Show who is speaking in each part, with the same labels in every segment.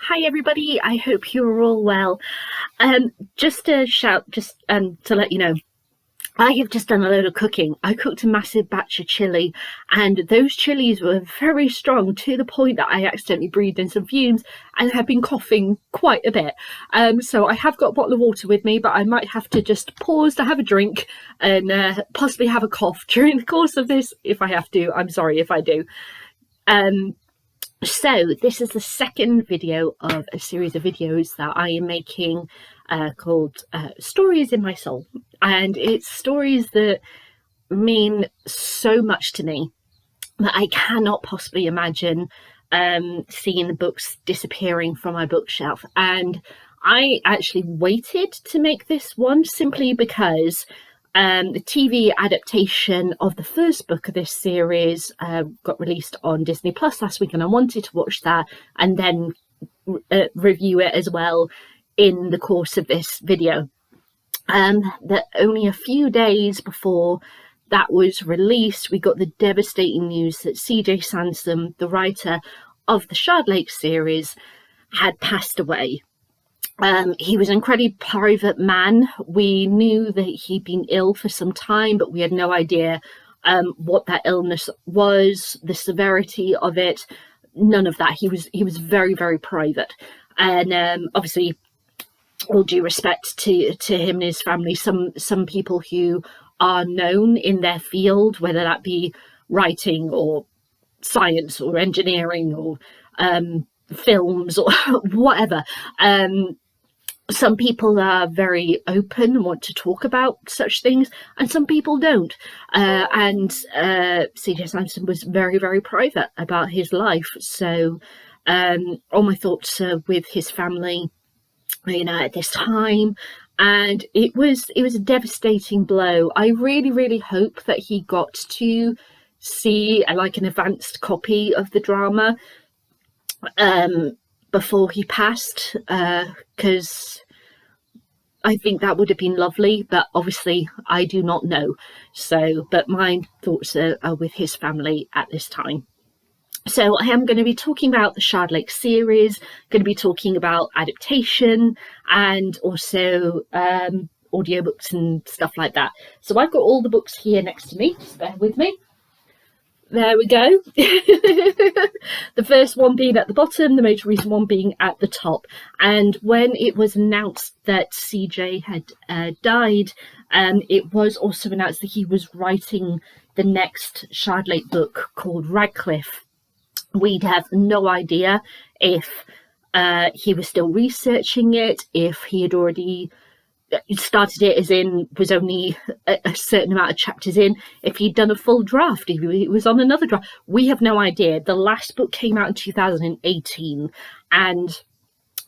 Speaker 1: Hi everybody, I hope you're all well. Just to shout, to let you know, I have just done a load of cooking. I cooked a massive batch of chili, and those chilies were very strong to the point that I accidentally breathed in some fumes and have been coughing quite a bit. So I have got a bottle of water with me, but I might have to just pause to have a drink and possibly have a cough during the course of this if I have to. I'm sorry if I do. So this is the second video of a series of videos that I am making called Stories in My Soul. And it's stories that mean so much to me that I cannot possibly imagine seeing the books disappearing from my bookshelf. And I actually waited to make this one simply because the TV adaptation of the first book of this series got released on Disney Plus last week, and I wanted to watch that and then review it as well in the course of this video. That only a few days before that was released, we got the devastating news that c.j. Sansom, the writer of the Shardlake series, had passed away. He was an incredibly private man. We knew that he'd been ill for some time, but we had no idea what that illness was, the severity of it, none of that. He was very, very private. And obviously, all due respect to him and his family, some people who are known in their field, whether that be writing or science or engineering or films or whatever, some people are very open and want to talk about such things, and some people don't. And c.j. Sansom was very, very private about his life. So all my thoughts are with his family, at this time. And it was a devastating blow. I really, really hope that he got to see an advanced copy of the drama before he passed, because I think that would have been lovely, but obviously I do not know. So, but my thoughts are with his family at this time. So I am going to be talking about the Shardlake series, going to be talking about adaptation and also audiobooks and stuff like that. So I've got all the books here next to me, just bear with me. There we go. The first one being at the bottom, the most recent one being at the top. And when it was announced that CJ had died, it was also announced that he was writing the next Shardlake book called Radcliffe. We'd have no idea if he was still researching it, if he had already started it, as in was only a certain amount of chapters in, if he'd done a full draft, if he was on another draft. We have no idea. The last book came out in 2018, and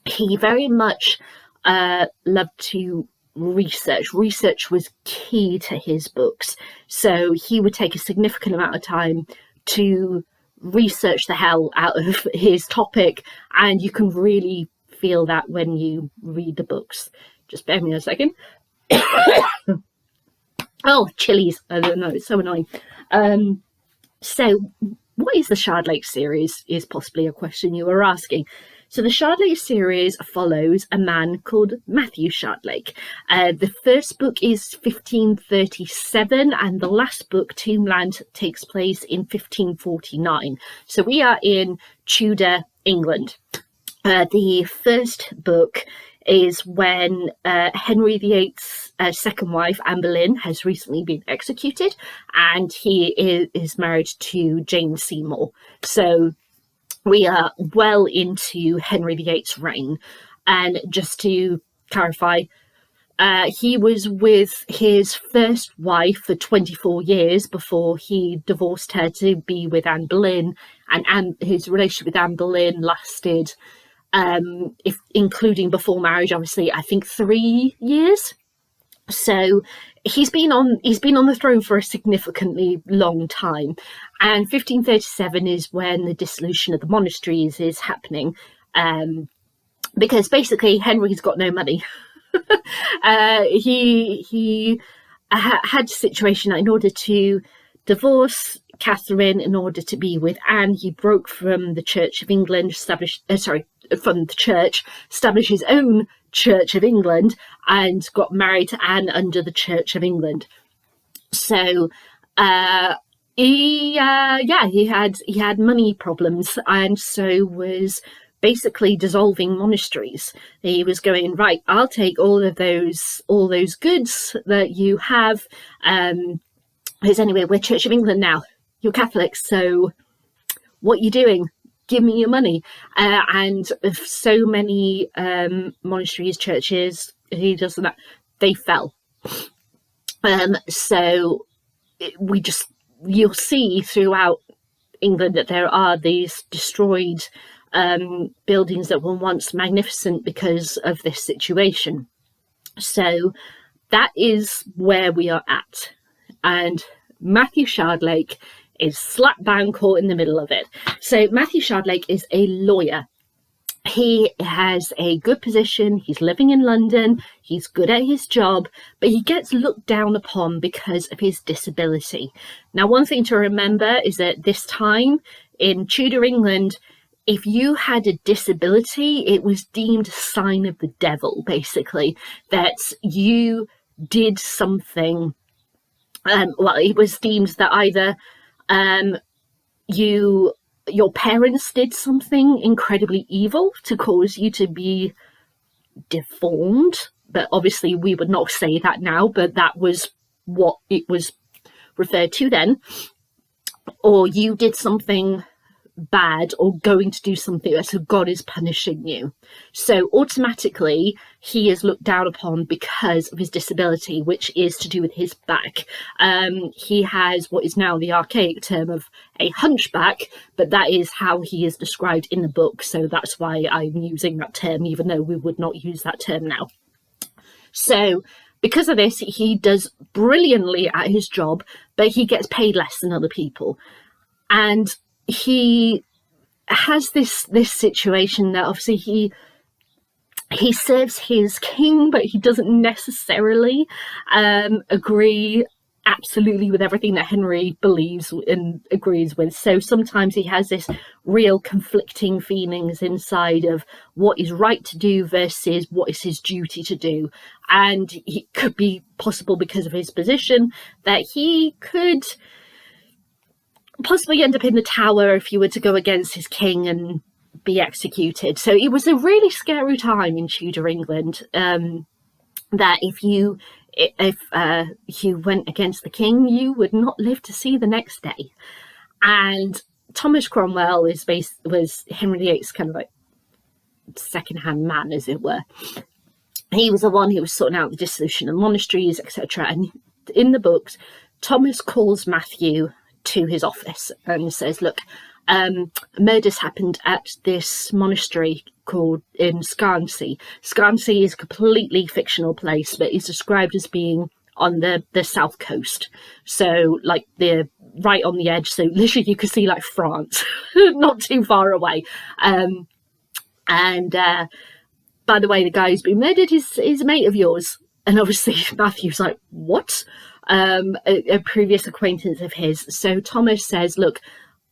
Speaker 1: he very much loved to research. Research was key to his books, so he would take a significant amount of time to research the hell out of his topic, and you can really feel that when you read the books. Just bear me a second. Oh, chilies. I don't know, it's so annoying. So what is the Shardlake series is possibly a question you were asking. So the Shardlake series follows a man called Matthew Shardlake. The first book is 1537 and the last book, Tombland, takes place in 1549. So we are in Tudor England. The first book is when Henry VIII's second wife, Anne Boleyn, has recently been executed, and he is married to Jane Seymour. So we are well into Henry VIII's reign. And just to clarify, he was with his first wife for 24 years before he divorced her to be with Anne Boleyn, and his relationship with Anne Boleyn lasted, if including before marriage, obviously, I think 3 years. So he's been on the throne for a significantly long time, and 1537 is when the dissolution of the monasteries is happening, because basically Henry's got no money. He had a situation that in order to divorce Catherine, in order to be with Anne, he broke from the Church of England, from the church, established his own Church of England, and got married to Anne under the Church of England. So he had money problems, and so was basically dissolving monasteries. He was going, right, I'll take all those goods that you have. Because anyway, we're Church of England now. You're Catholics, so what are you doing? Give me your money. And so many monasteries, churches, he does that, they fell. So you'll see throughout England that there are these destroyed buildings that were once magnificent because of this situation. So that is where we are at. And Matthew Shardlake is slap bang caught in the middle of it. So Matthew Shardlake is a lawyer. He has a good position. He's living in London. He's good at his job, but he gets looked down upon because of his disability. Now, one thing to remember is that this time in Tudor England, if you had a disability, it was deemed a sign of the devil, basically, that you did something. It was deemed that either your parents did something incredibly evil to cause you to be deformed, but obviously we would not say that now, but that was what it was referred to then, or you did something bad or going to do something, so God is punishing you. So automatically he is looked down upon because of his disability, which is to do with his back. He has what is now the archaic term of a hunchback, but that is how he is described in the book, so that's why I'm using that term, even though we would not use that term now. So because of this, he does brilliantly at his job, but he gets paid less than other people. And he has this situation that obviously he serves his king, but he doesn't necessarily agree absolutely with everything that Henry believes and agrees with. So sometimes he has this real conflicting feelings inside of what is right to do versus what is his duty to do. And it could be possible because of his position that he could possibly end up in the Tower if you were to go against his king and be executed. So it was a really scary time in Tudor England, that if you went against the king, you would not live to see the next day. And Thomas Cromwell was Henry VIII's kind of like second-hand man, as it were. He was the one who was sorting out the dissolution of monasteries, etc. And in the books, Thomas calls Matthew to his office and says, look, murders happened at this monastery called in Scansea. Scansea is a completely fictional place, but is described as being on the south coast. So like the right on the edge. So literally you could see like France, not too far away. By the way, the guy who's been murdered is a mate of yours. And obviously Matthew's like, what? A previous acquaintance of his. So Thomas says, look,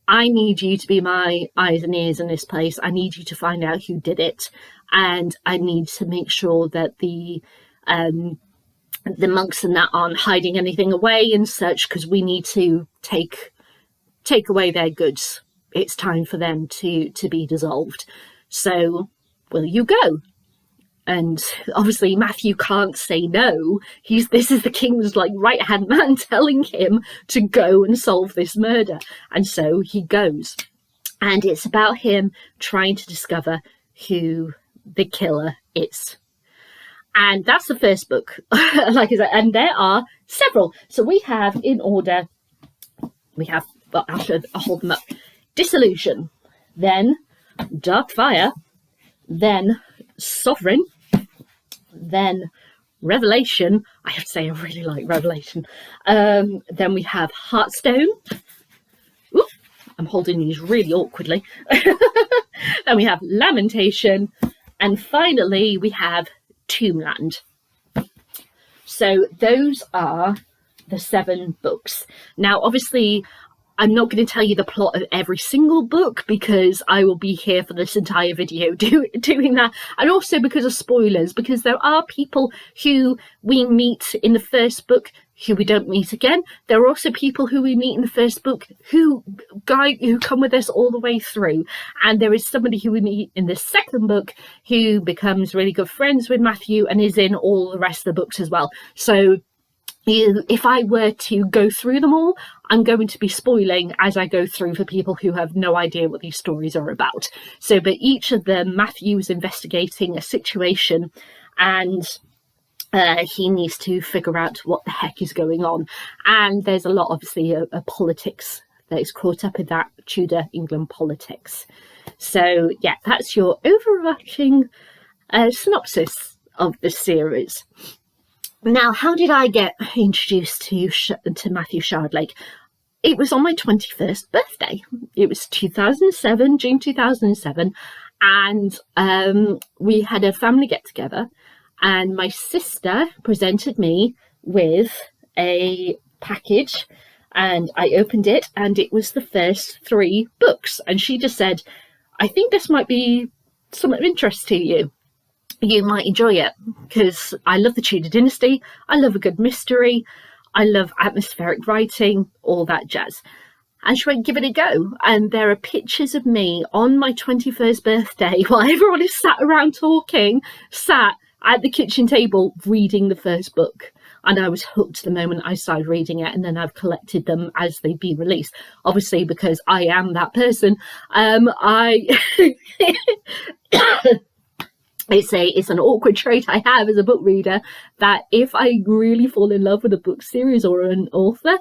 Speaker 1: I need you to be my eyes and ears in this place. I need you to find out who did it. And I need to make sure that the monks and that aren't hiding anything away and such, because we need to take away their goods. It's time for them to be dissolved. So will you go? And obviously Matthew can't say no. This is the king's like right-hand man telling him to go and solve this murder. And so he goes. And it's about him trying to discover who the killer is. And that's the first book. Like I said, and there are several. So we have in order, I'll hold them up. Dissolution, then Dark Fire, then Sovereign, then Revelation. I have to say I really like Revelation. Then we have Heartstone. Ooh, I'm holding these really awkwardly. Then we have Lamentation, and finally we have Tombland. So those are the 7 books. Now obviously I'm not going to tell you the plot of every single book because I will be here for this entire video doing that. And also because of spoilers, because there are people who we meet in the first book who we don't meet again. There are also people who we meet in the first book who come with us all the way through. And there is somebody who we meet in the second book who becomes really good friends with Matthew and is in all the rest of the books as well. So if I were to go through them all, I'm going to be spoiling as I go through for people who have no idea what these stories are about. So, but each of them, Matthew's investigating a situation and he needs to figure out what the heck is going on. And there's a lot, obviously, of politics that is caught up in that, Tudor England politics. So, yeah, that's your overarching synopsis of the series. Now, how did I get introduced to Matthew Shardlake? It was on my 21st birthday. It was 2007, June 2007, and we had a family get-together, and my sister presented me with a package, and I opened it, and it was the first 3 books, and she just said, I think this might be something of interest to you. You might enjoy it, because I love the Tudor dynasty, I love a good mystery, I love atmospheric writing, all that jazz. And she went, give it a go. And there are pictures of me on my 21st birthday while everyone is sat around talking, sat at the kitchen table reading the first book. And I was hooked the moment I started reading it, and then I've collected them as they've been released. Obviously, because I am that person, It's an awkward trait I have as a book reader, that if I really fall in love with a book series or an author,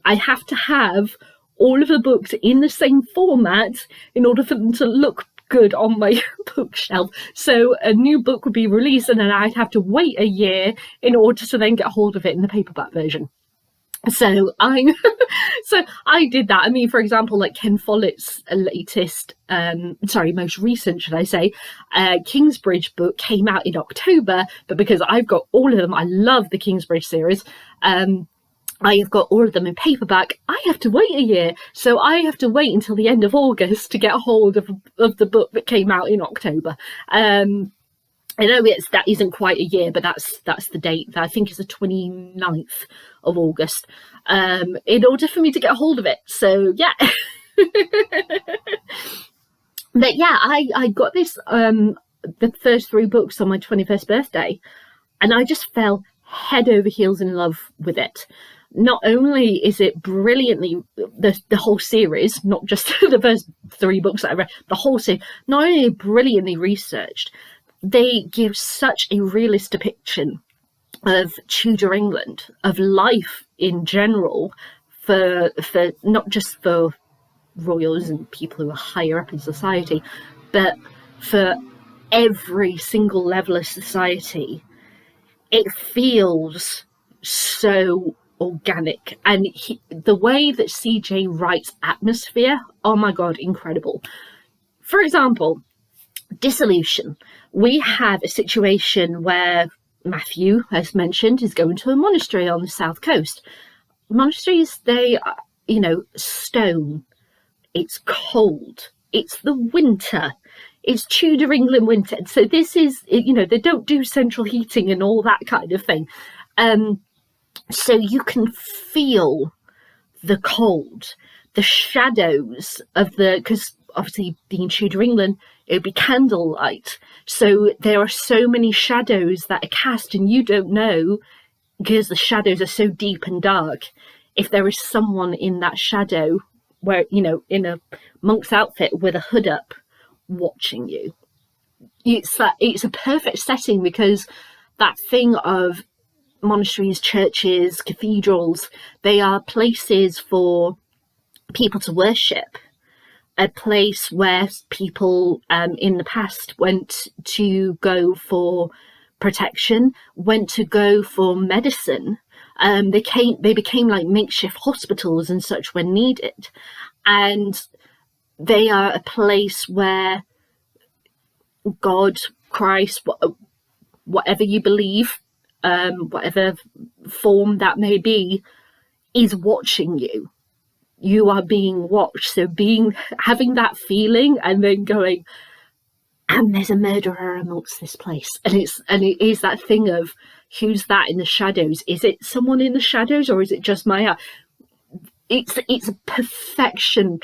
Speaker 1: I have to have all of the books in the same format in order for them to look good on my bookshelf. So a new book would be released and then I'd have to wait a year in order to then get hold of it in the paperback version. So I did that. I mean, for example, like Ken Follett's most recent, should I say, Kingsbridge book came out in October, but because I've got all of them, I love the Kingsbridge series, I have got all of them in paperback, I have to wait a year. So I have to wait until the end of August to get a hold of the book that came out in October. I know that isn't quite a year, but that's the date. I think it's the 29th of August, in order for me to get a hold of it. So, yeah. But, yeah, I got this, the first 3 books on my 21st birthday, and I just fell head over heels in love with it. Not only is it brilliantly, the whole series, not just the first 3 books that I read, the whole series, not only brilliantly researched, they give such a realist depiction of Tudor England, of life in general, for not just for royals and people who are higher up in society, but for every single level of society. It feels so organic, and the way that c.j. writes atmosphere, oh my god, incredible. For example, dissolution. We have a situation where Matthew, as mentioned, is going to a monastery on the south coast. Monasteries, they are, stone. It's cold. It's the winter. It's Tudor England winter. So this is, they don't do central heating and all that kind of thing. So you can feel the cold, the shadows of because obviously being Tudor England, it would be candlelight. So there are so many shadows that are cast, and you don't know, because the shadows are so deep and dark, if there is someone in that shadow where, in a monk's outfit with a hood up watching you. It's a perfect setting, because that thing of monasteries, churches, cathedrals, they are places for people to worship. A place where people in the past went to go for protection, went to go for medicine. They became like makeshift hospitals and such when needed. And they are a place where God, Christ, whatever you believe, whatever form that may be, is watching you. you are being watched. So having that feeling and then going, and there's a murderer amongst this place. And it is that thing of, who's that in the shadows? Is it someone in the shadows, or is it just my eye? It's a perfection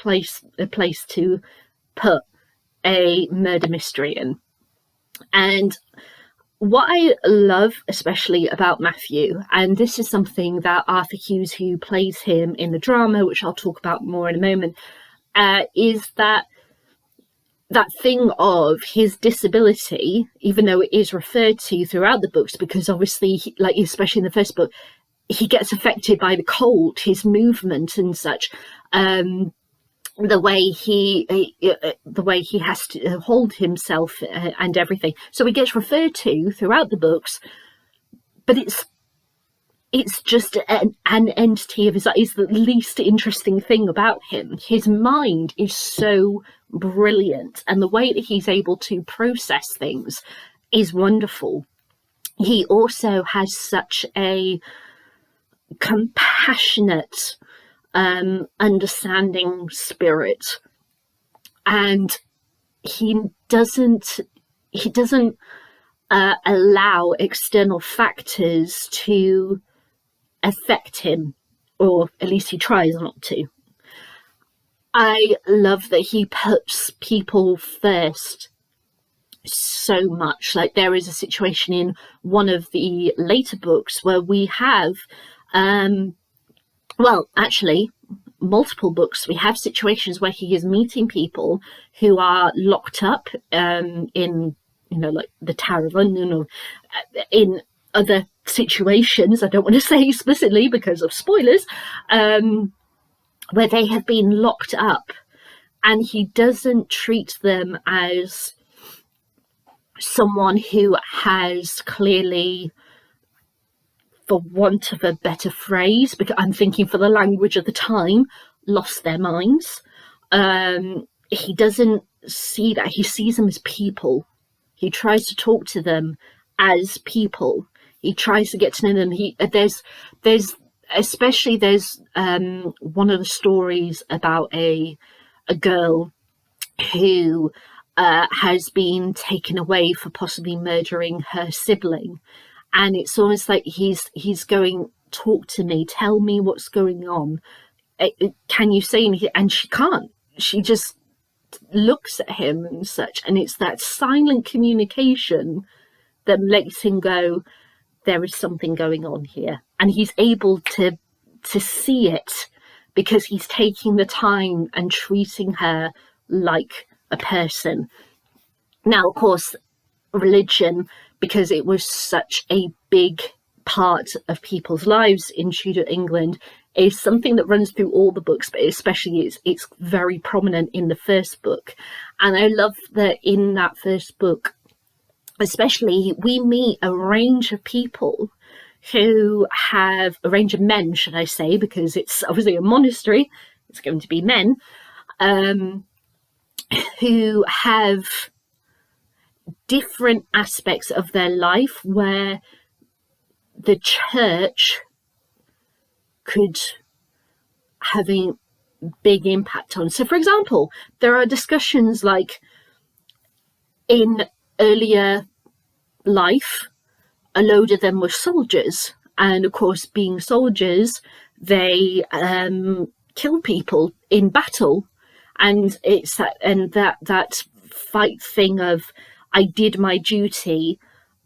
Speaker 1: a place to put a murder mystery in. And what I love especially about Matthew, and this is something that Arthur Hughes, who plays him in the drama, which I'll talk about more in a moment, is that thing of his disability, even though it is referred to throughout the books, because obviously, like especially in the first book, he gets affected by the cold, his movement and such, the way he has to hold himself and everything. So he gets referred to throughout the books, but it's just an entity of his life. It's the least interesting thing about him. His mind is so brilliant, and the way that he's able to process things is wonderful. He also has such a compassionate, understanding spirit, and he doesn't allow external factors to affect him, or at least he tries not to. I love that he puts people first so much. Like, there is a situation in one of the later books where we have well, actually, multiple books, we have situations where he is meeting people who are locked up in, like the Tower of London, or in other situations, I don't want to say explicitly because of spoilers, where they have been locked up, and he doesn't treat them as someone who has clearly, for want of a better phrase, because I'm thinking for the language of the time, lost their minds. He doesn't see that. He sees them as people. He tries to talk to them as people. He tries to get to know them. There's one of the stories about a girl who has been taken away for possibly murdering her sibling. And it's almost like he's going, talk to me, tell me what's going on. Can you say anything? And she can't. She just looks at him and such. And it's that silent communication that makes him go, there is something going on here. And he's able to see it because he's taking the time and treating her like a person. Now, of course, religion, because it was such a big part of people's lives in Tudor England, is something that runs through all the books, but especially it's very prominent in the first book. And I love that in that first book, especially, we meet a range of people who have, a range of men, should I say, because it's obviously a monastery, it's going to be men, who have different aspects of their life where the church could have a big impact on. So, for example, there are discussions like, in earlier life, a load of them were soldiers, and of course, being soldiers, they killed people in battle, and it's that fight thing of, I did my duty,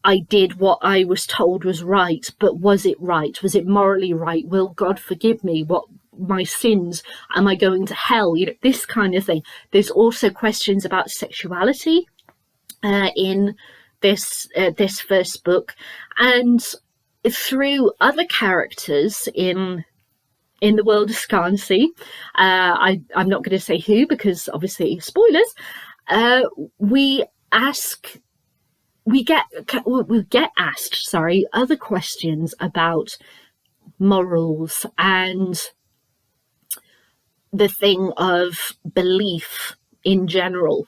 Speaker 1: I did what I was told was right, but was it right? Was it morally right? Will God forgive me? What my sins? Am I going to hell? This kind of thing. There's also questions about sexuality in this first book, and through other characters in the world of Scansey, I'm not going to say who because obviously spoilers. We get asked other questions about morals and the thing of belief in general.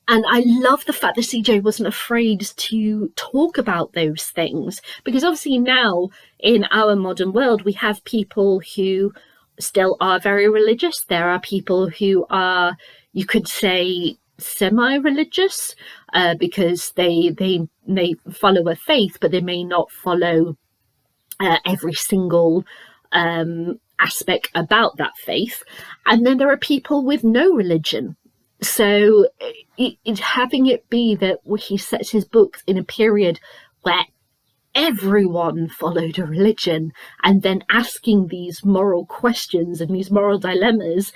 Speaker 1: And I love the fact that CJ wasn't afraid to talk about those things, because obviously now in our modern world, we have people who still are very religious. There are people who are, you could say, semi-religious, because they follow a faith, but they may not follow every single aspect about that faith. And then there are people with no religion. So having it be that he sets his books in a period where everyone followed a religion, and then asking these moral questions and these moral dilemmas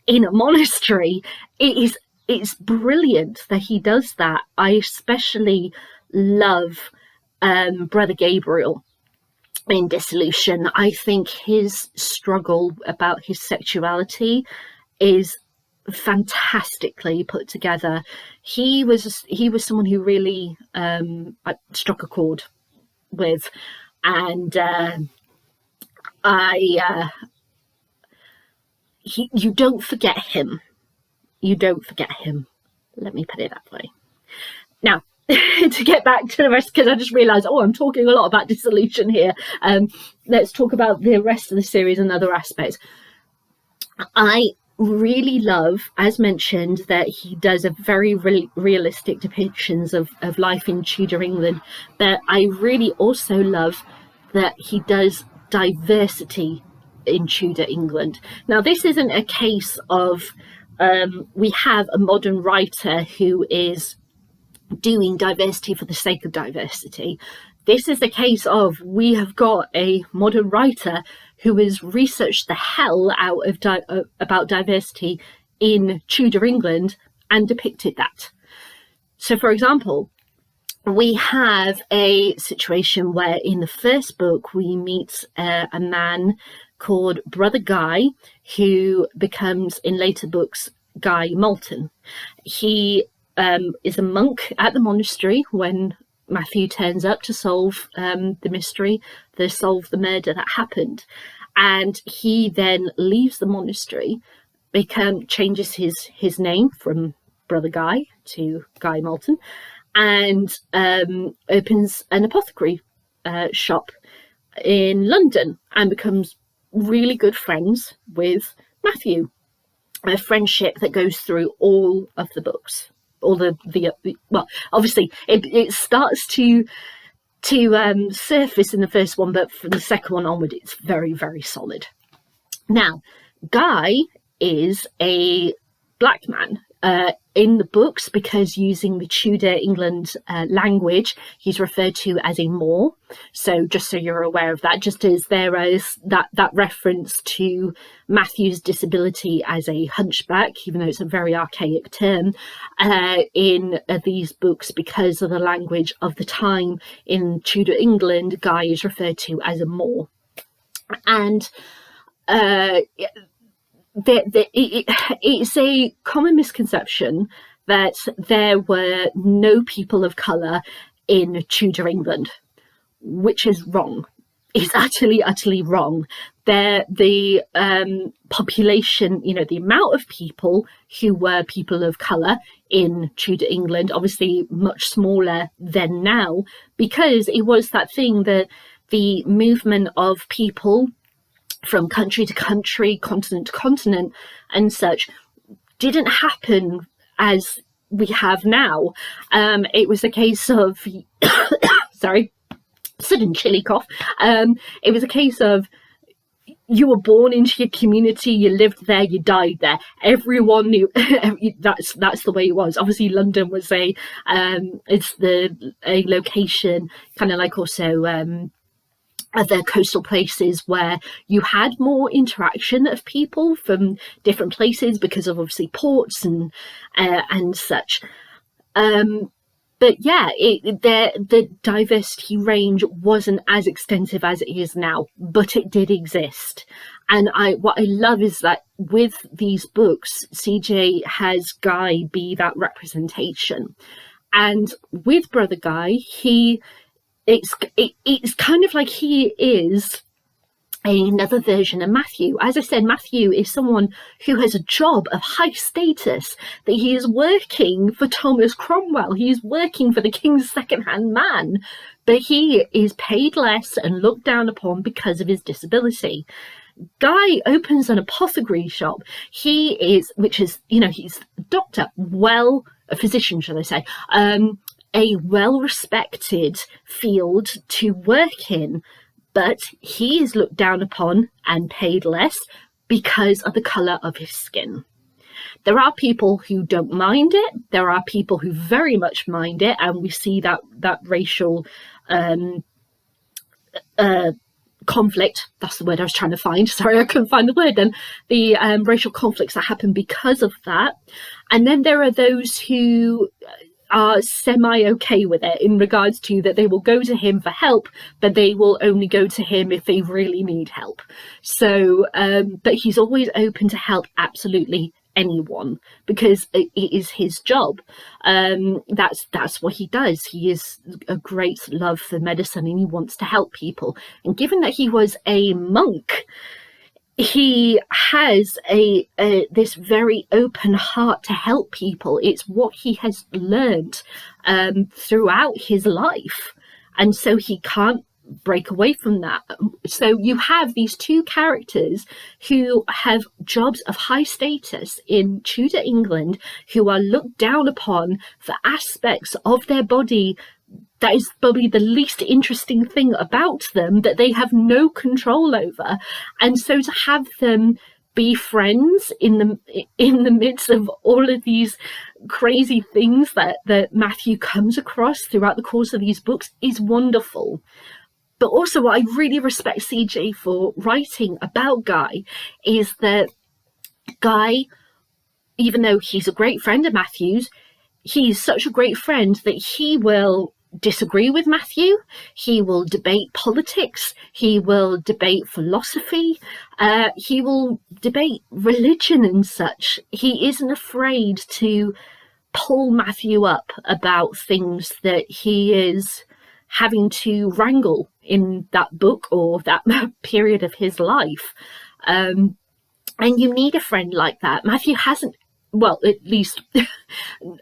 Speaker 1: in a monastery, it's brilliant that he does that. I especially love Brother Gabriel in Dissolution. I think his struggle about his sexuality is fantastically put together. He was someone who really struck a chord with, and you don't forget him. You don't forget him. Let me put it that way. Now, to get back to the rest, because I just realised, I'm talking a lot about Dissolution here. Let's talk about the rest of the series and other aspects. I really love, as mentioned, that he does a very realistic depictions of life in Tudor England, but I really also love that he does diversity in Tudor England. Now, this isn't a case of we have a modern writer who is doing diversity for the sake of diversity. This is the case of, we have got a modern writer who has researched the hell out of about diversity in Tudor England and depicted that. So, for example, we have a situation where in the first book we meet a man called Brother Guy, who becomes, in later books, Guy Moulton. He is a monk at the monastery when Matthew turns up to solve the mystery, to solve the murder that happened. And he then leaves the monastery, changes his name from Brother Guy to Guy Moulton, and opens an apothecary shop in London, and becomes really good friends with Matthew. A friendship that goes through all of the books. All the well, obviously it starts to surface in the first one, but from the second one onward, it's very, very solid. Now, Guy is a black man in the books, because using the Tudor England language, he's referred to as a Moor. So just so you're aware of that, just as there is that reference to Matthew's disability as a hunchback, even though it's a very archaic term, in these books, because of the language of the time in Tudor England, Guy is referred to as a Moor. And it's a common misconception that there were no people of colour in Tudor England, which is wrong. It's utterly wrong. The population, the amount of people who were people of colour in Tudor England, obviously much smaller than now, because it was that thing that the movement of people from country to country, continent to continent, and such, didn't happen as we have now. It was a case of, sorry, sudden chilly cough. It was a case of, you were born into your community, you lived there, you died there. Everyone knew that's the way it was. Obviously, London was a location, kind of like also other coastal places where you had more interaction of people from different places because of obviously ports and such. But yeah, the diversity range wasn't as extensive as it is now, but it did exist. And what I love is that with these books, CJ has Guy be that representation. And with Brother Guy, it's kind of like he is another version of Matthew. As I said, Matthew is someone who has a job of high status, that he is working for Thomas Cromwell, he is working for the king's second-hand man, but he is paid less and looked down upon because of his disability. Guy opens an apothecary shop. He's a doctor, a physician, shall I say, a well-respected field to work in, but he is looked down upon and paid less because of the colour of his skin. There are people who don't mind it. There are people who very much mind it, and we see that racial conflict. That's the word I was trying to find. Sorry, I couldn't find the word then. The racial conflicts that happen because of that. And then there are those who are semi-okay with it, in regards to that they will go to him for help, but they will only go to him if they really need help. So, but he's always open to help absolutely anyone, because it is his job. That's what he does. He is a great love for medicine, and he wants to help people. And given that he was a monk, he has this very open heart to help people. It's what he has learned throughout his life, and so he can't break away from that. So you have these two characters who have jobs of high status in Tudor England, who are looked down upon for aspects of their body that is probably the least interesting thing about them, that they have no control over. And so to have them be friends in the midst of all of these crazy things that Matthew comes across throughout the course of these books is wonderful. But also what I really respect CJ for writing about Guy is that Guy, even though he's a great friend of Matthew's, he's such a great friend that he will disagree with Matthew, he will debate politics, he will debate philosophy, he will debate religion and such. He isn't afraid to pull Matthew up about things that he is having to wrangle in that book or that period of his life. And you need a friend like that. Matthew hasn't, well, at least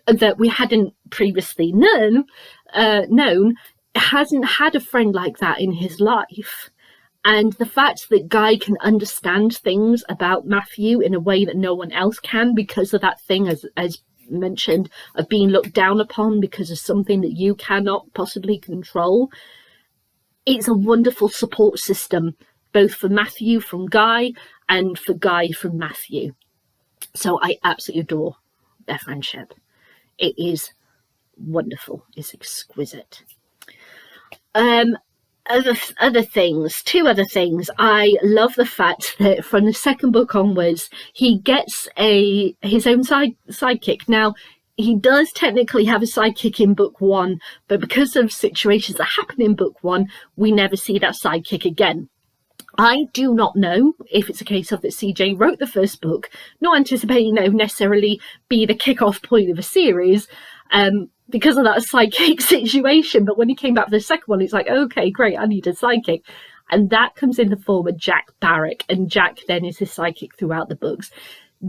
Speaker 1: that we hadn't previously known, hasn't had a friend like that in his life. And the fact that Guy can understand things about Matthew in a way that no one else can, because of that thing, as mentioned, of being looked down upon because of something that you cannot possibly control. It's a wonderful support system, both for Matthew from Guy and for Guy from Matthew. So I absolutely adore their friendship. It is wonderful. It's exquisite. Other things, two other things. I love the fact that from the second book onwards, he gets his own sidekick. Now, he does technically have a sidekick in book one, but because of situations that happen in book one, we never see that sidekick again. I do not know if it's a case of that CJ wrote the first book, not anticipating necessarily be the kick-off point of a series, because of that sidekick situation. But when he came back for the second one, it's like, okay, great, I need a sidekick. And that comes in the form of Jack Barrack, and Jack then is his sidekick throughout the books.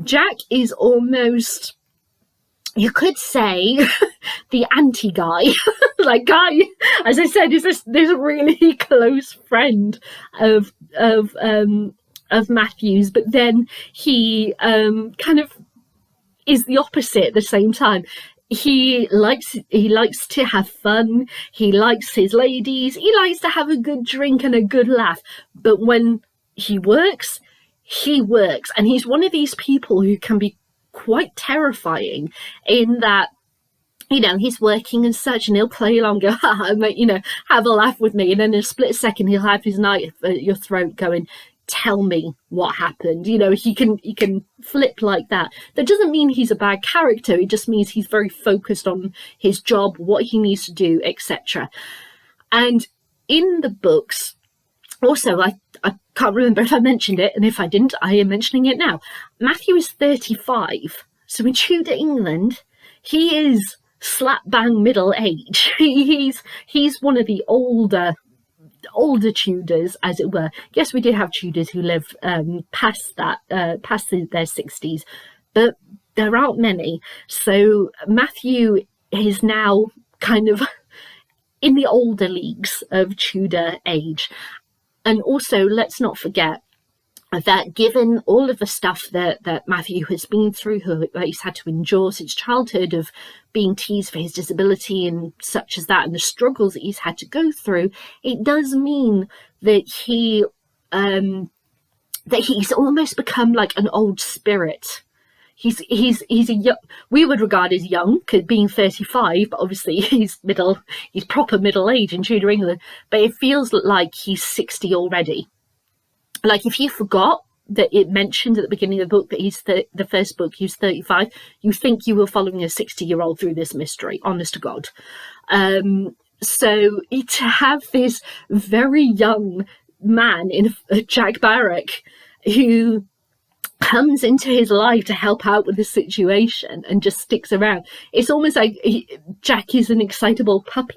Speaker 1: Jack is almost, you could say, the anti-Guy. Like Guy, as I said, is this really close friend of Matthew's, but then he kind of is the opposite at the same time. He likes to have fun, he likes his ladies, he likes to have a good drink and a good laugh, but when he works, and he's one of these people who can be quite terrifying in that, he's working and such, and he'll play along, go, have a laugh with me, and then in a split second he'll have his knife at your throat going, tell me what happened. He can flip like that. That doesn't mean he's a bad character, it just means he's very focused on his job, what he needs to do, etc. And in the books, also, I can't remember if I mentioned it, and if I didn't, I am mentioning it now. Matthew is 35, so in Tudor England, he is slap bang middle age. He's one of the older Tudors, as it were. Yes, we do have Tudors who live past their 60s, but there aren't many. So Matthew is now kind of in the older leagues of Tudor age. And also, let's not forget, that given all of the stuff that Matthew has been through, that he's had to endure since childhood, of being teased for his disability and such as that, and the struggles that he's had to go through, it does mean that he's almost become like an old spirit. He's a young, we would regard as young, being 35, but obviously he's proper middle age in Tudor England, but it feels like he's 60 already. Like, if you forgot that it mentioned at the beginning of the book that he's the first book, he was 35, you think you were following a 60-year-old through this mystery, honest to God. So to have this very young man in Jack Barrack who comes into his life to help out with the situation and just sticks around, it's almost like Jack is an excitable puppy,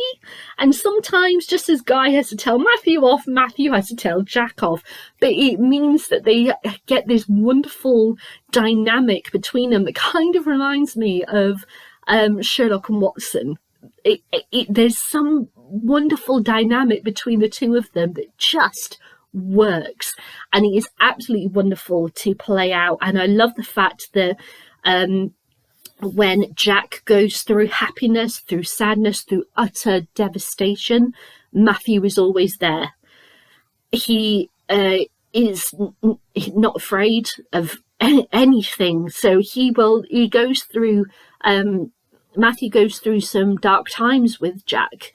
Speaker 1: and sometimes, just as Guy has to tell Matthew off, Matthew has to tell Jack off, but it means that they get this wonderful dynamic between them that kind of reminds me of Sherlock and Watson. There's some wonderful dynamic between the two of them that just works, and it is absolutely wonderful to play out. And I love the fact that when Jack goes through happiness, through sadness, through utter devastation, Matthew is always there. He is not afraid of anything, so Matthew goes through some dark times with Jack,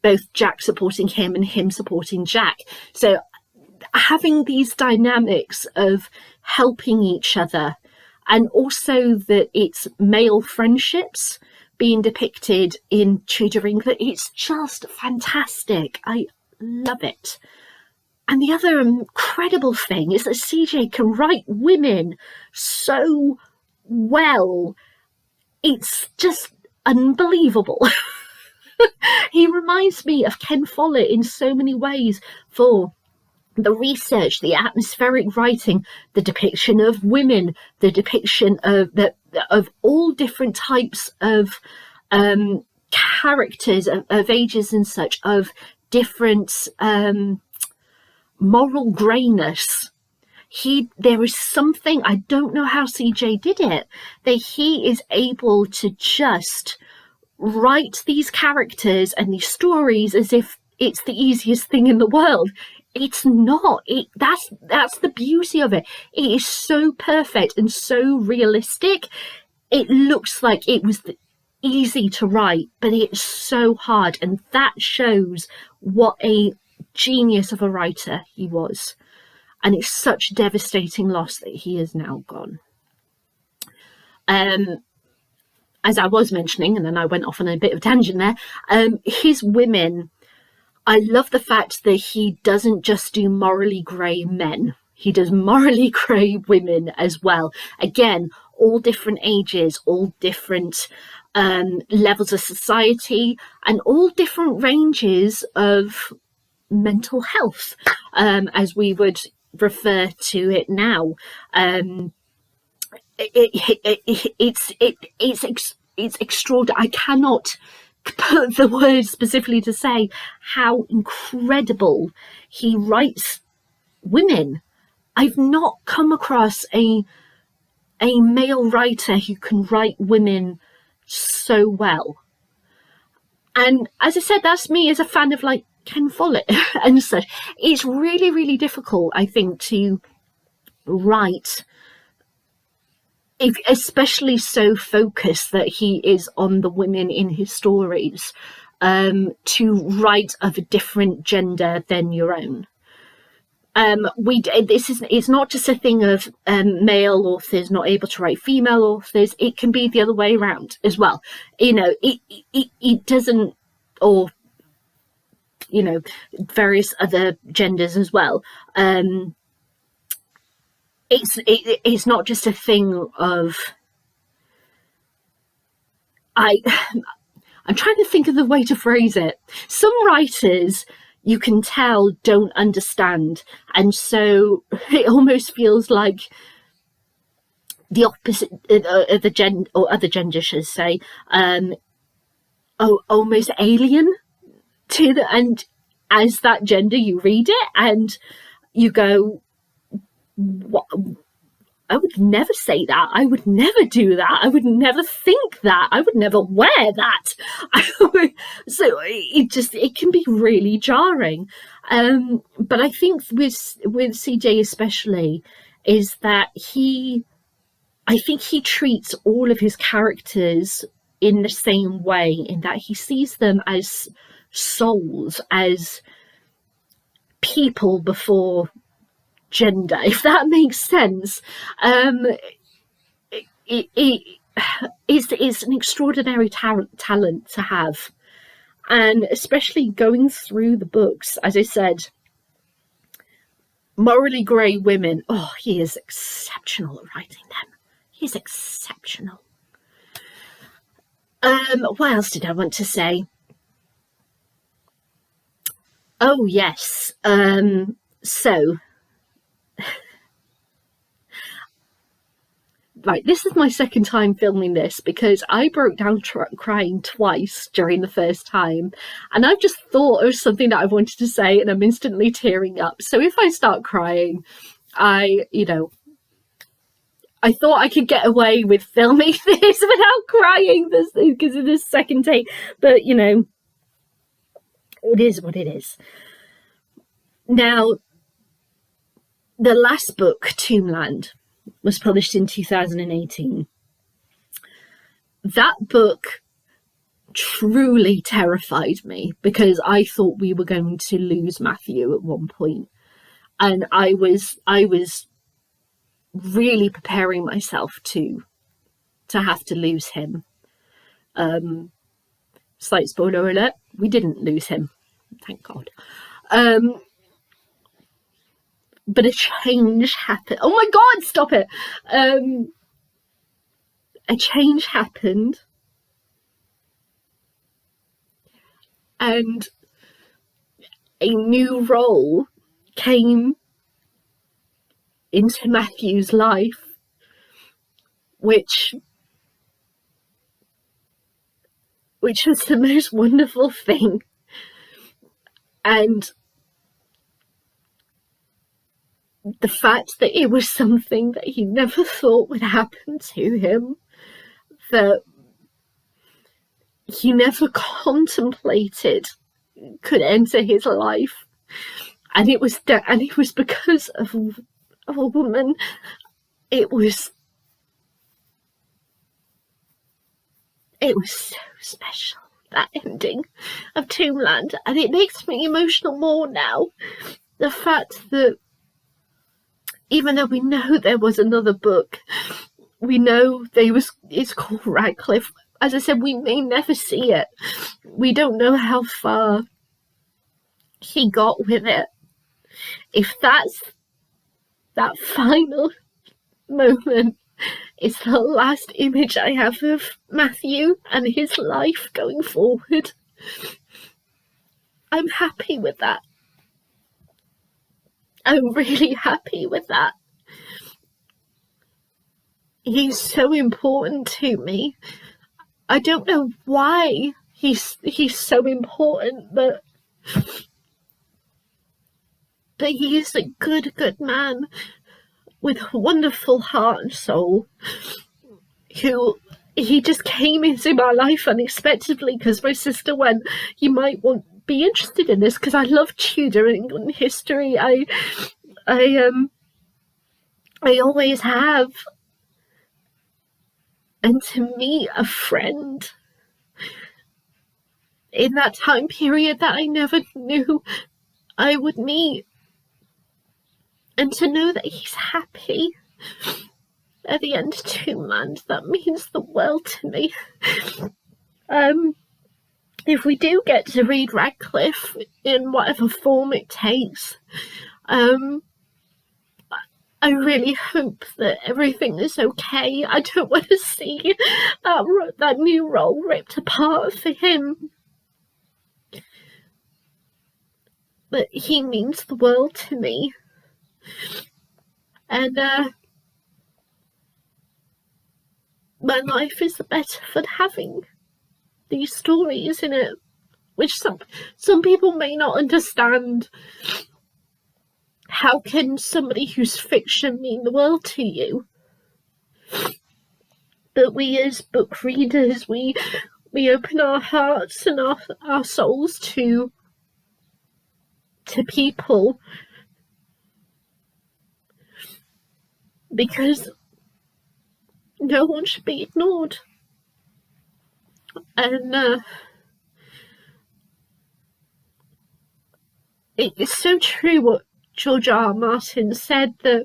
Speaker 1: both Jack supporting him and him supporting Jack. So having these dynamics of helping each other, and also that it's male friendships being depicted in Tudor England, it's just fantastic. I love it. And the other incredible thing is that CJ can write women so well. It's just unbelievable. He reminds me of Ken Follett in so many ways, for the research, the atmospheric writing, the depiction of women, the depiction of all different types of characters of ages and such, of different moral greyness. There is something, I don't know how CJ did it, that he is able to just write these characters and these stories as if it's the easiest thing in the world. It's not. That's the beauty of it. It is so perfect and so realistic. It looks like it was easy to write, but it's so hard, and that shows what a genius of a writer he was. And it's such devastating loss that he is now gone. As I was mentioning, and then I went off on a bit of a tangent there, his women, I love the fact that he doesn't just do morally grey men. He does morally grey women as well. Again, all different ages, all different levels of society, and all different ranges of mental health, as we would refer to it now. It's extraordinary. I cannot put the words specifically to say how incredible he writes women. I've not come across a male writer who can write women so well. And as I said, that's me as a fan of like Ken Follett and such. It's really, really difficult, I think, to write, especially so focused that he is on the women in his stories, to write of a different gender than your own. It's not just a thing of male authors not able to write female authors. It can be the other way around as well. You know, it doesn't, or you know, various other genders as well. It's not just a thing of I'm trying to think of the way to phrase it. Some writers, you can tell, don't understand, and so it almost feels like the opposite of the gender, or other gender should say, almost alien to the, and as that gender you read it and you go, what, I would never say that. I would never do that. I would never think that. I would never wear that. So it can be really jarring. But I think with CJ especially is that I think he treats all of his characters in the same way, in that he sees them as souls, as people before gender, if that makes sense. It's an extraordinary talent to have, and especially going through the books, as I said, morally grey women. Oh, he is exceptional at writing them. He's exceptional. What else did I want to say? Oh yes. So right, this is my second time filming this because I broke down crying twice during the first time, and I've just thought of something that I wanted to say and I'm instantly tearing up. So if I start crying, I thought I could get away with filming this without crying because of this second take, but it is what it is. Now, the last book, Tombland, was published in 2018. That book truly terrified me because I thought we were going to lose Matthew at one point, and I was really preparing myself to have to lose him. Slight spoiler alert, we didn't lose him, thank God. But a change happened. Oh my God, stop it. A change happened. And a new role came into Matthew's life, which was the most wonderful thing. And the fact that it was something that he never thought would happen to him, that he never contemplated could enter his life, and it was because of a woman. It was so special, that ending of Tombland, and it makes me emotional more now. The fact that even though we know there was another book, we know it's called Radcliffe. As I said, we may never see it. We don't know how far he got with it. If that's that final moment is the last image I have of Matthew and his life going forward, I'm happy with that. I'm really happy with that. He's so important to me. I don't know why he's so important, but he is a good man with a wonderful heart and soul, he just came into my life unexpectedly because my sister went, you might be interested in this, because I love Tudor England history. I always have. And to meet a friend in that time period that I never knew I would meet, and to know that he's happy at the end of Tombland, that means the world to me. If we do get to read Radcliffe in whatever form it takes, I really hope that everything is okay. I don't want to see that new role ripped apart for him. But he means the world to me. And my life is the better for having these stories in it, which some people may not understand how can somebody whose fiction mean the world to you? But we as book readers, we open our hearts and our souls to people, because no one should be ignored. And it's so true what George R. R. Martin said, that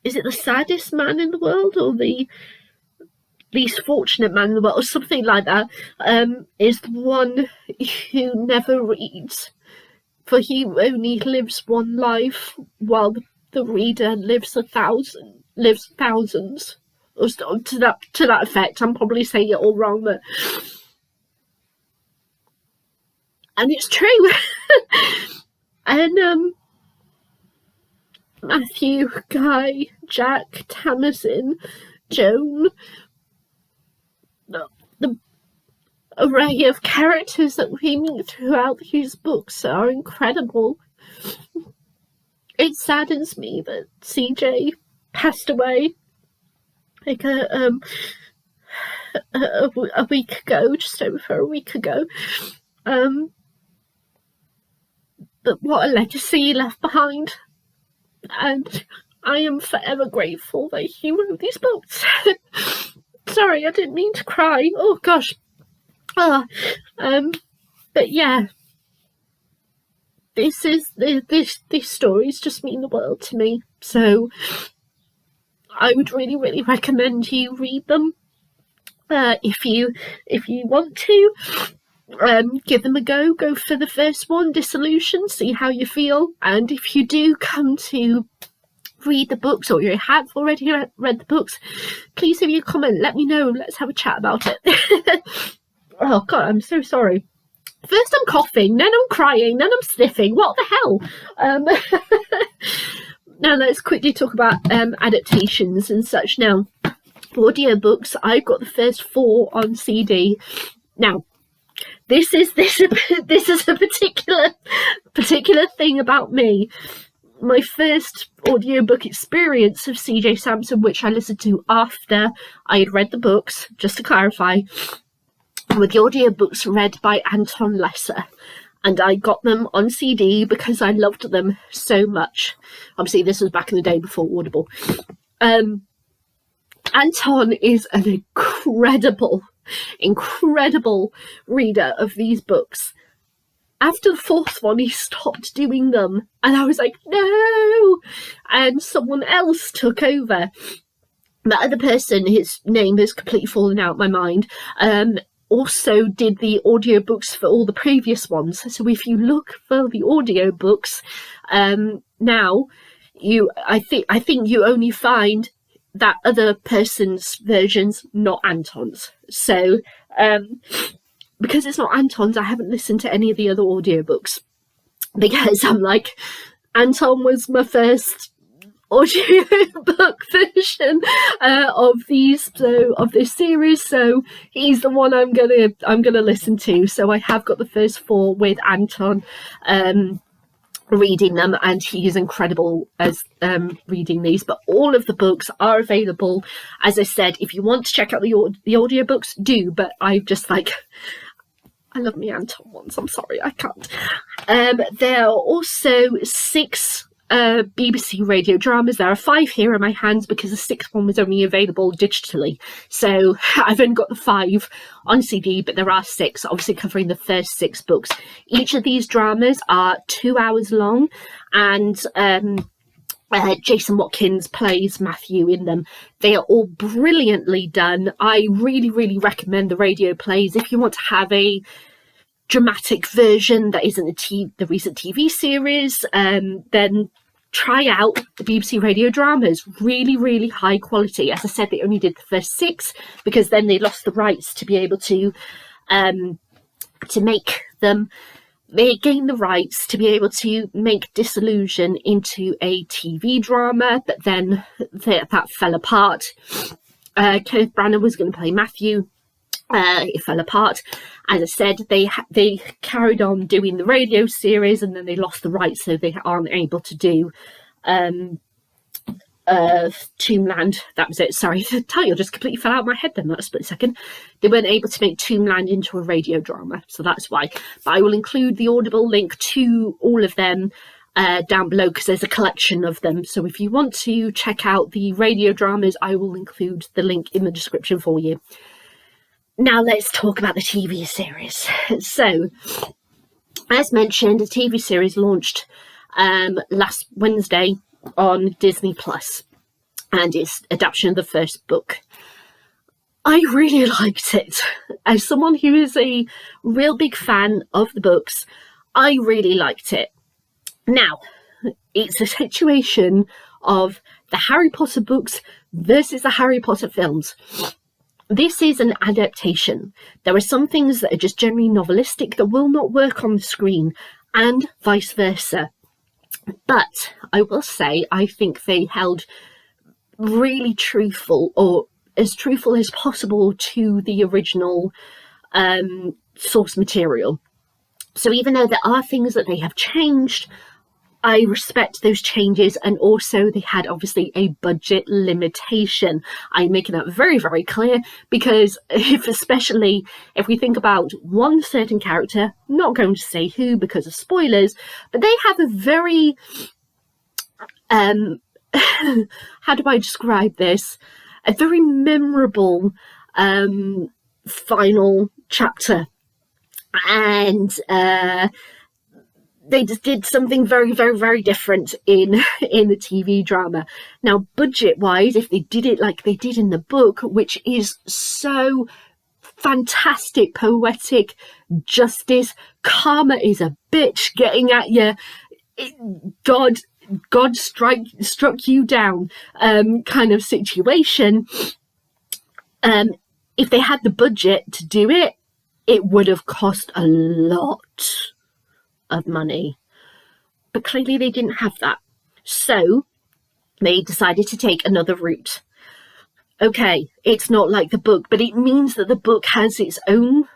Speaker 1: is it the saddest man in the world, or the least fortunate man in the world, or something like that, is the one who never reads, for he only lives one life, while the reader lives thousands, or to that effect. I'm probably saying it all wrong, but and it's true. And Matthew, Guy, Jack, Tamsin, Joan, the array of characters that we meet throughout Hughes' books are incredible. It saddens me that c.j. passed away like a week ago, just over a week ago. But what a legacy he left behind. And I am forever grateful that he wrote these books. Sorry, I didn't mean to cry. Oh gosh. But yeah, these stories just mean the world to me. So I would really recommend you read them. If you want to, give them a go. Go for the first one, Dissolution, see how you feel. And if you do come to read the books, or you have already read the books, please leave me a comment, let me know, let's have a chat about it. Oh god, I'm so sorry. First I'm coughing, then I'm crying, then I'm sniffing. What the hell? Now let's quickly talk about adaptations and such. Now, audiobooks, I've got the first 4 on CD. Now, this is a particular thing about me. My first audiobook experience of c.j.sansom, which I listened to after I had read the books, just to clarify, were the audiobooks read by Anton Lesser. And I got them on CD because I loved them so much. Obviously, this was back in the day before Audible. Anton is an incredible reader of these books. After the 4th one, he stopped doing them, and I was like, no! And someone else took over. That other person, his name has completely fallen out of my mind, also did the audiobooks for all the previous ones. So if you look for the audiobooks now, I think you only find that other person's versions, not Anton's. So because it's not Anton's, I haven't listened to any of the other audiobooks, because I'm like, Anton was my first audiobook version of this series, so he's the one I'm gonna listen to. So I have got the first 4 with Anton reading them, and he is incredible as reading these. But all of the books are available. As I said, if you want to check out the audiobooks, do. But I just like, I love me Anton ones. I'm sorry, I can't. There are also 6 BBC radio dramas. There are 5 here in my hands because the 6th one was only available digitally, so I've only got the 5 on CD, but there are 6, obviously covering the first 6 books. Each of these dramas are 2 hours long, and Jason Watkins plays Matthew in them. They are all brilliantly done. I really recommend the radio plays if you want to have a dramatic version that isn't the recent TV series. Then try out the BBC radio dramas. Really high quality. As I said, they only did the first 6 because then they lost the rights to be able to make them. They gained the rights to be able to make Disillusion into a TV drama, but then that fell apart. Kenneth Branagh was going to play Matthew, It fell apart. As I said, they carried on doing the radio series, and then they lost the rights, so they aren't able to do Tombland. That was it. Sorry, the title just completely fell out of my head then, that split second. They weren't able to make Tombland into a radio drama, so that's why. But I will include the Audible link to all of them down below, because there's a collection of them. So if you want to check out the radio dramas, I will include the link in the description for you. Now let's talk about the TV series. So, as mentioned, a TV series launched last Wednesday on Disney Plus, and it's adaptation of the first book. I really liked it. As someone who is a real big fan of the books, I really liked it. Now, it's a situation of the Harry Potter books versus the Harry Potter films. This is an adaptation. There are some things that are just generally novelistic that will not work on the screen, and vice versa. But I will say, I think they held really truthful, or as truthful as possible, to the original source material. So even though there are things that they have changed, I respect those changes, and also they had obviously a budget limitation. I'm making that very, very clear, because especially if we think about one certain character, not going to say who because of spoilers, but they have a very, how do I describe this? A very memorable final chapter. And they just did something very, very, very different in the TV drama. Now, budget-wise, if they did it like they did in the book, which is so fantastic, poetic, justice, karma is a bitch getting at you, God struck you down kind of situation. If they had the budget to do it, it would have cost a lot of money, but clearly they didn't have that, so they decided to take another route. Okay, it's not like the book, but it means that the book has its own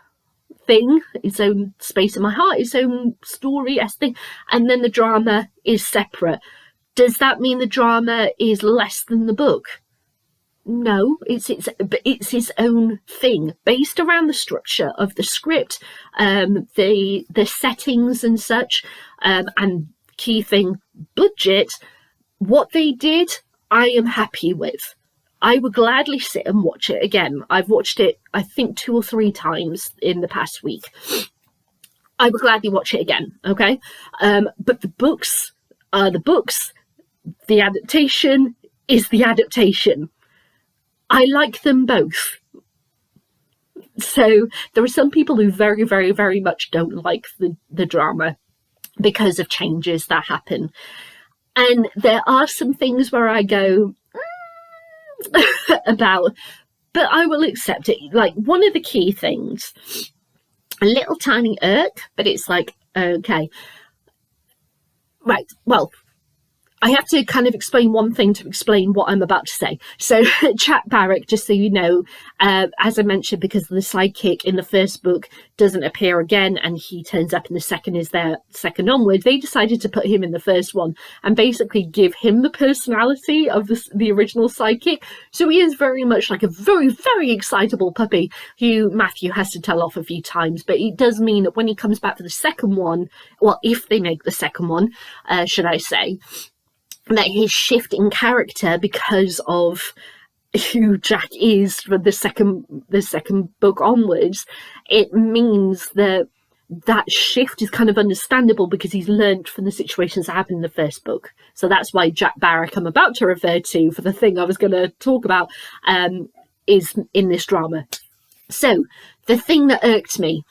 Speaker 1: thing, its own space in my heart, its own story, thing, and then the drama is separate. Does that mean the drama is less than the book? No, it's its own thing, based around the structure of the script, the settings and such, and key thing, budget. What they did, I am happy with. I would gladly sit and watch it again. I've watched it, I think, 2 or 3 times in the past week. I would gladly watch it again, okay? But the books are the books. The adaptation is the adaptation. I like them both. So there are some people who very, very, very much don't like the drama because of changes that happen. And there are some things where I go about, but I will accept it. Like, one of the key things, a little tiny irk, but it's like, okay. Right, well, I have to kind of explain one thing to explain what I'm about to say. So Jack Barrack, just so you know, as I mentioned, because the sidekick in the first book doesn't appear again, and he turns up in the second, is their second onward, they decided to put him in the first one and basically give him the personality of the original sidekick. So he is very much like a very, very excitable puppy who Matthew has to tell off a few times. But it does mean that when he comes back for the second one, well, if they make the second one, should I say, that his shift in character because of who Jack is for the second book onwards, it means that shift is kind of understandable because he's learned from the situations that happened in the first book. So that's why Jack Barrack, I'm about to refer to for the thing I was going to talk about, is in this drama. So the thing that irked me,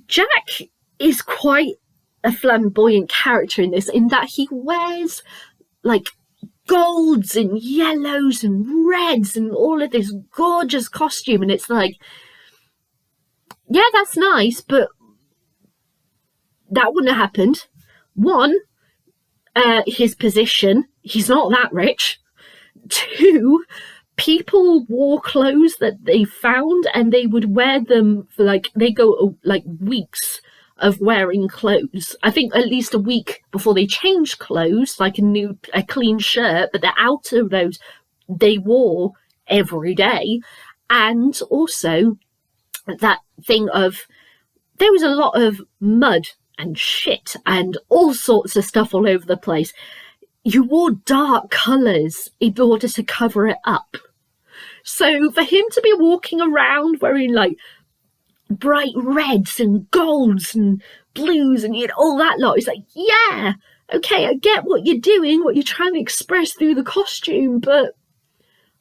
Speaker 1: Jack is quite a flamboyant character in this, in that he wears like golds and yellows and reds and all of this gorgeous costume, and it's like, yeah, that's nice, but that wouldn't have happened. One, his position, he's not that rich. Two, people wore clothes that they found, and they would wear them for they go like weeks of wearing clothes. I think at least a week before they changed clothes, like a clean shirt, but the outer of those they wore every day. And also that thing of, there was a lot of mud and shit and all sorts of stuff all over the place. You wore dark colours in order to cover it up. So for him to be walking around wearing like bright reds and golds and blues and all that lot, it's like, yeah, okay, I get what you're doing, what you're trying to express through the costume, but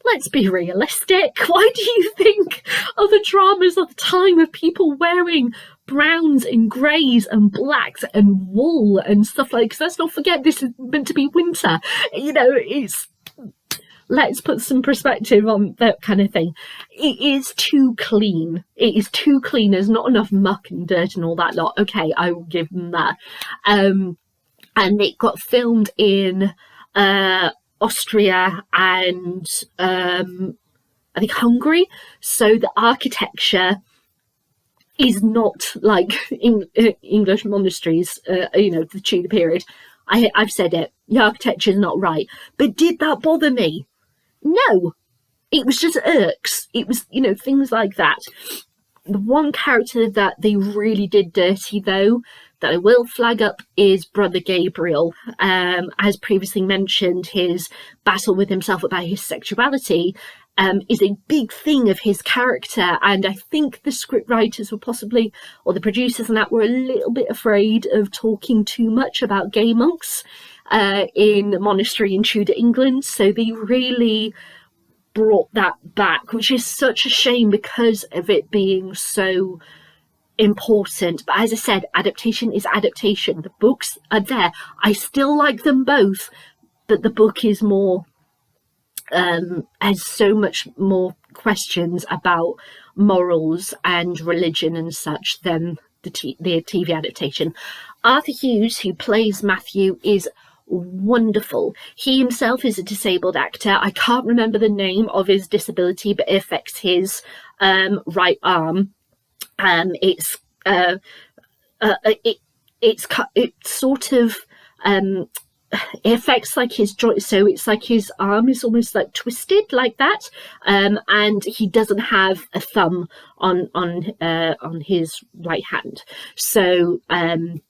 Speaker 1: let's be realistic. Why do you think other dramas of the time of people wearing browns and greys and blacks and wool and stuff like? Because let's not forget, this is meant to be winter. Let's put some perspective on that kind of thing. It is too clean. It is too clean. There's not enough muck and dirt and all that lot. Okay, I will give them that. And it got filmed in Austria and I think Hungary. So the architecture is not like English monasteries, the Tudor period. I've said it. The architecture is not right. But did that bother me? No. It was just irks. It was, things like that. The one character that they really did dirty, though, that I will flag up is Brother Gabriel. As previously mentioned, his battle with himself about his sexuality is a big thing of his character, and I think the script writers were possibly, or the producers and that, were a little bit afraid of talking too much about gay monks in monastery in Tudor England, so they really brought that back, which is such a shame because of it being so important. But as I said, adaptation is adaptation. The books are there. I still like them both, but the book is more has so much more questions about morals and religion and such than the TV adaptation. Arthur Hughes, who plays Matthew, is wonderful. He himself is a disabled actor. I can't remember the name of his disability, but it affects his right arm. It's sort of it affects like his joint, so it's like his arm is almost like twisted like that, and he doesn't have a thumb on his right hand, so and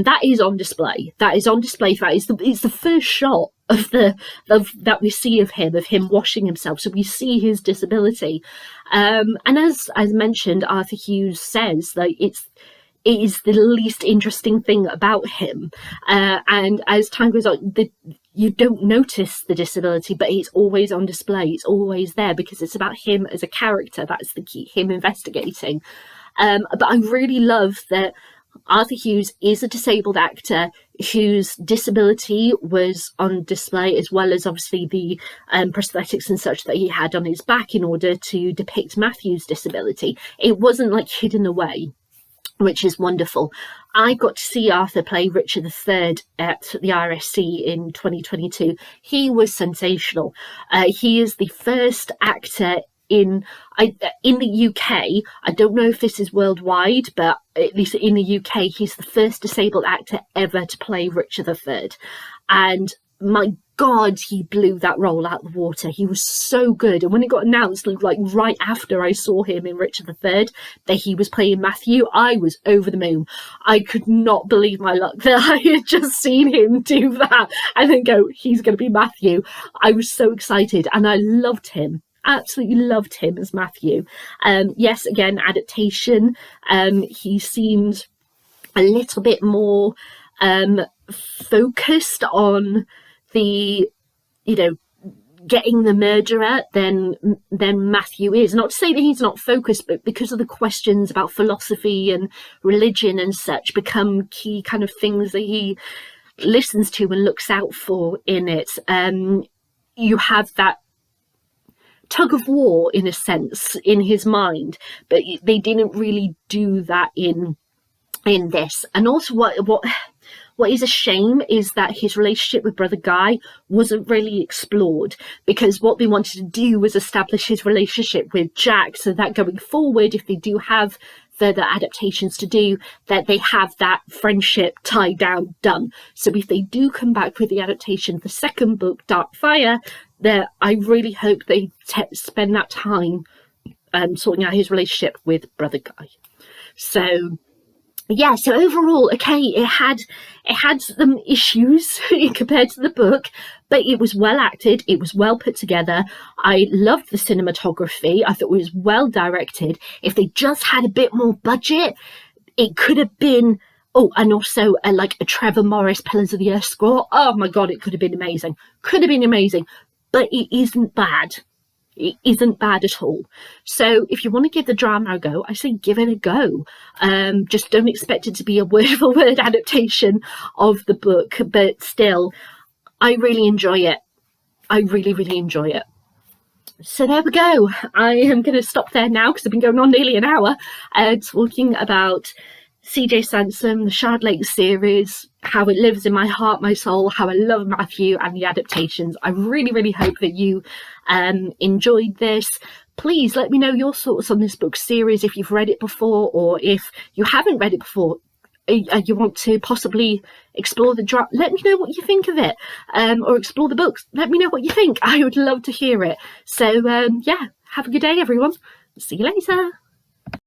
Speaker 1: that is on display. That is on display. It's the first shot of that we see of him washing himself, so we see his disability, and as mentioned, Arthur Hughes says that it is the least interesting thing about him, and as time goes on, you don't notice the disability, but it's always on display. It's always there because it's about him as a character. That's the key, him investigating. But I really love that Arthur Hughes is a disabled actor whose disability was on display, as well as obviously the prosthetics and such that he had on his back in order to depict Matthew's disability. It wasn't like hidden away, which is wonderful. I got to see Arthur play Richard III at the RSC in 2022. He was sensational. He is the first actor in the UK. I don't know if this is worldwide, but at least in the UK, he's the first disabled actor ever to play Richard III. And my God, he blew that role out of the water. He was so good. And when it got announced, like right after I saw him in Richard III, that he was playing Matthew, I was over the moon. I could not believe my luck that I had just seen him do that and then go, he's going to be Matthew. I was so excited and I loved him. Absolutely loved him as Matthew. Yes, again, adaptation. He seemed a little bit more focused on the, getting the murderer than Matthew is. Not to say that he's not focused, but because of the questions about philosophy and religion and such become key kind of things that he listens to and looks out for in it. You have that tug of war in a sense in his mind, but they didn't really do that in this. And also what What is a shame is that his relationship with Brother Guy wasn't really explored, because what they wanted to do was establish his relationship with Jack, so that going forward, if they do have further adaptations to do, that they have that friendship tied down, done. So if they do come back with the adaptation of the second book, Dark Fire, that I really hope they spend that time sorting out his relationship with Brother Guy. So yeah, so overall, okay, it had some issues compared to the book, but it was well acted, it was well put together. I loved the cinematography. I thought it was well directed. If they just had a bit more budget, it could have been, oh, and also like a Trevor Morris Pillars of the Earth score. Oh my God, it could have been amazing. Could have been amazing, but it isn't bad. It isn't bad at all. So if you want to give the drama a go, I say give it a go. Just don't expect it to be a word-for-word adaptation of the book, but still, I really enjoy it. I really, really enjoy it. So there we go. I am going to stop there now because I've been going on nearly an hour talking about c.j. Sansom, the Shardlake series, how it lives in my heart, my soul, how I love Matthew and the adaptations. I really, really hope that you enjoyed this. Please let me know your thoughts on this book series, if you've read it before, or if you haven't read it before, you want to possibly explore the drama. Let me know what you think of it, or explore the books. Let me know what you think. I would love to hear it. So yeah, have a good day, everyone. See you later.